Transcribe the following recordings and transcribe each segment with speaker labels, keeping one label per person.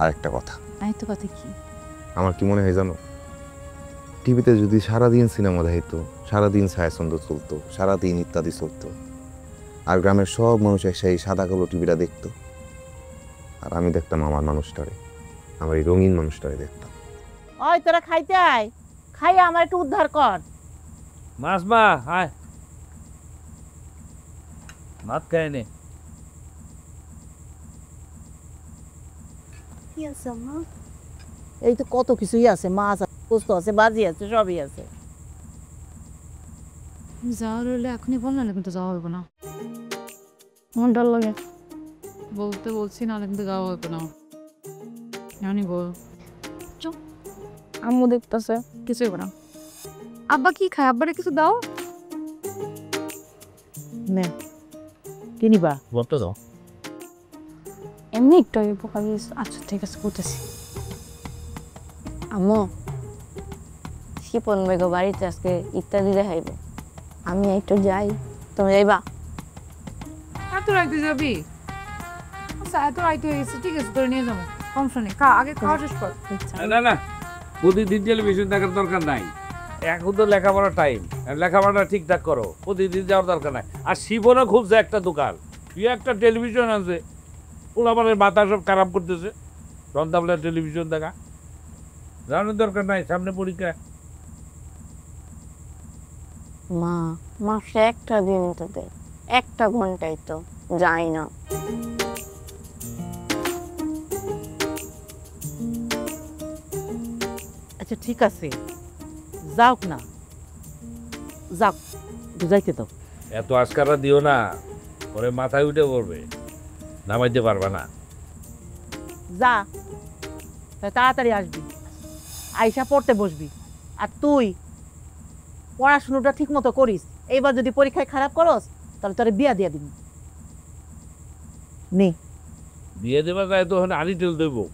Speaker 1: আর একটা কথা,
Speaker 2: আরেকটা কথা কি?
Speaker 1: আমার কি মনে হয় জানো, টিভিতে যদি সারাদিন সিনেমা দেখাইতো, সারাদিন ছায়াছন্দ চলতো, সারাদিন ইত্যাদি চলতো, আর গ্রামের সব মানুষ সেই সাদা কালো টিভিটা দেখতো, আর আমি দেখতাম আমার মানুষটারে, আমার এই রঙিন মানুষটারে দেখতাম।
Speaker 3: ওই তোরা খাইতে আয়, খাই আমার একটু উদ্ধার কর।
Speaker 4: মাছ মা আয়, ভাত খাই নে।
Speaker 3: কি আছে মা? এই তো কত কিছুই আছে, মাছ আছে, পোস্ত আছে, বাজি আছে, সবই আছে।
Speaker 2: যাওয়ার হলে এখনই বল, না কিন্তু যাওয়া হবে না।
Speaker 3: আমার ডর লাগে।
Speaker 2: বলছি না, কিন্তু যাওয়া হবে না। এখনই বল।
Speaker 3: আম্মু দেখতেছে।
Speaker 2: কিছু হবে না। আব্বা কি খায়? আব্বারে কিছু দাও।
Speaker 3: নে কি নিবা?
Speaker 4: বলতো দাও।
Speaker 2: এমনি একটু উপকার। আচ্ছা ঠিক আছে, করতেছি।
Speaker 5: আম্মু, শিপন বেগো বাড়িতে আজকে ইত্যাদি দেখাইবে, আমি একটু যাই, তুমি যাইবা?
Speaker 2: এত রাইতে যাবি? আচ্ছা এত রাইতে হয়ে গেছে, ঠিক আছে তোরে নিয়ে যাবো, সমস্যা নেই। আগে খাওয়া শেষ কর।
Speaker 4: না না, প্রতিদিন টেলিভিশন দেখার দরকার নাই। এখন তো লেখাপড়ার টাইম, লেখাপড়াটা ঠিকঠাক করো, প্রতিদিন যাওয়ার দরকার নাই। আর শিবনও খুলছে একটা দোকান, তুই একটা টেলিভিশন আছে, ওলামানের মাথা সব খারাপ করতেছে, সন্ধ্যাবেলা টেলিভিশন দেখা জানার দরকার নাই, সামনে পরীক্ষা।
Speaker 5: মা, মাসে একটা দিন তো দে, একটা ঘন্টাই তো যাই না।
Speaker 3: আচ্ছা ঠিক আছে, যাওক না, যাক, বুঝাইতে দাও।
Speaker 4: এত আজকারা দিও না, পরে মাথায় উঠে পড়বে, নামাইতে পারবা না।
Speaker 3: যা, তাড়াতাড়ি আসবি, আইসা পড়তে বসবি। আর তুই পড়াশুনোটা ঠিক মতো করিস। এইবার যদি পরীক্ষায় খারাপ করস, তাহলে তোরে বিয়া দিয়া দিবি। নে
Speaker 4: বিয়ে দেবা যায় তো আনি তেল দেবো।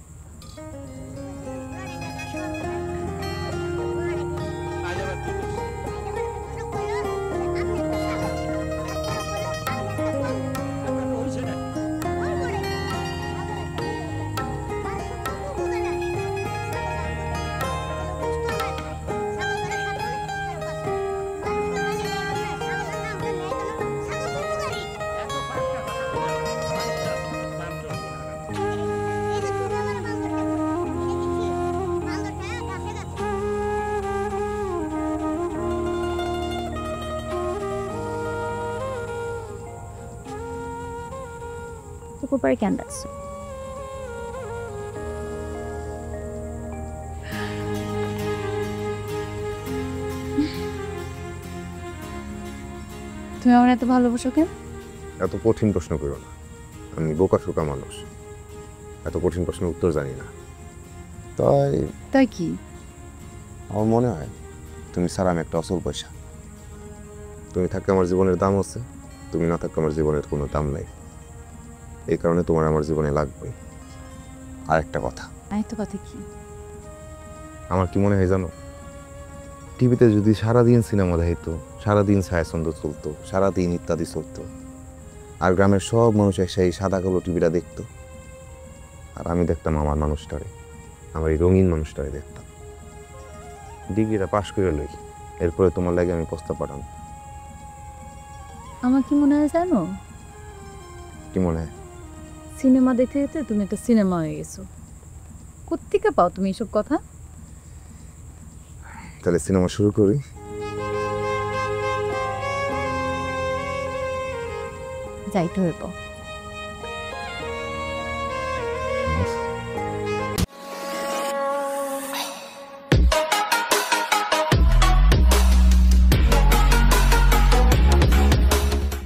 Speaker 2: পুকুর পাড়ে কেন ডাকছো? তুমি আমার এত ভালোবাসো কেন?
Speaker 1: এত কঠিন প্রশ্ন করো না, আমি বোকা শোকা মানুষ, এত কঠিন প্রশ্নের উত্তর জানি না। তাই
Speaker 2: তাই কি?
Speaker 1: আমার মনে হয় তুমি ছাড়া আমি একটা অসল পয়সা। তুমি থাকলে আমার জীবনের দাম আছে, তুমি না থাকলে আমার জীবনের কোনো দাম নাই। এই কারণে তোমার আমার জীবনে লাগবেই। আর একটা কথা,
Speaker 2: আরেকটা কথা কি?
Speaker 1: আমার কি মনে হয় জানো, টিভিতে যদি সারাদিন সিনেমা দেখাইতো, সারাদিন ছায়াছন্দ চলতো, সারাদিন ইত্যাদি চলতো, আর গ্রামের সব মানুষ সেই সাদা কালো টিভিটা দেখতো, আর আমি দেখতাম আমার মানুষটারে, আমার এই রঙিন মানুষটারে দেখতাম। ডিগ্রিটা পাশ করে লই, এরপরে তোমার লাগে আমি প্রস্তাব পাঠাম।
Speaker 2: আমার কি মনে হয় জানো?
Speaker 1: কি মনে হয়?
Speaker 2: সিনেমা দেখতে দেখতে তুমি একটা সিনেমা হয়ে গেছো। কোত্থেকে পাও তুমি এসব কথা?
Speaker 1: তাহলে সিনেমা শুরু করি।
Speaker 2: যাইতে হইব।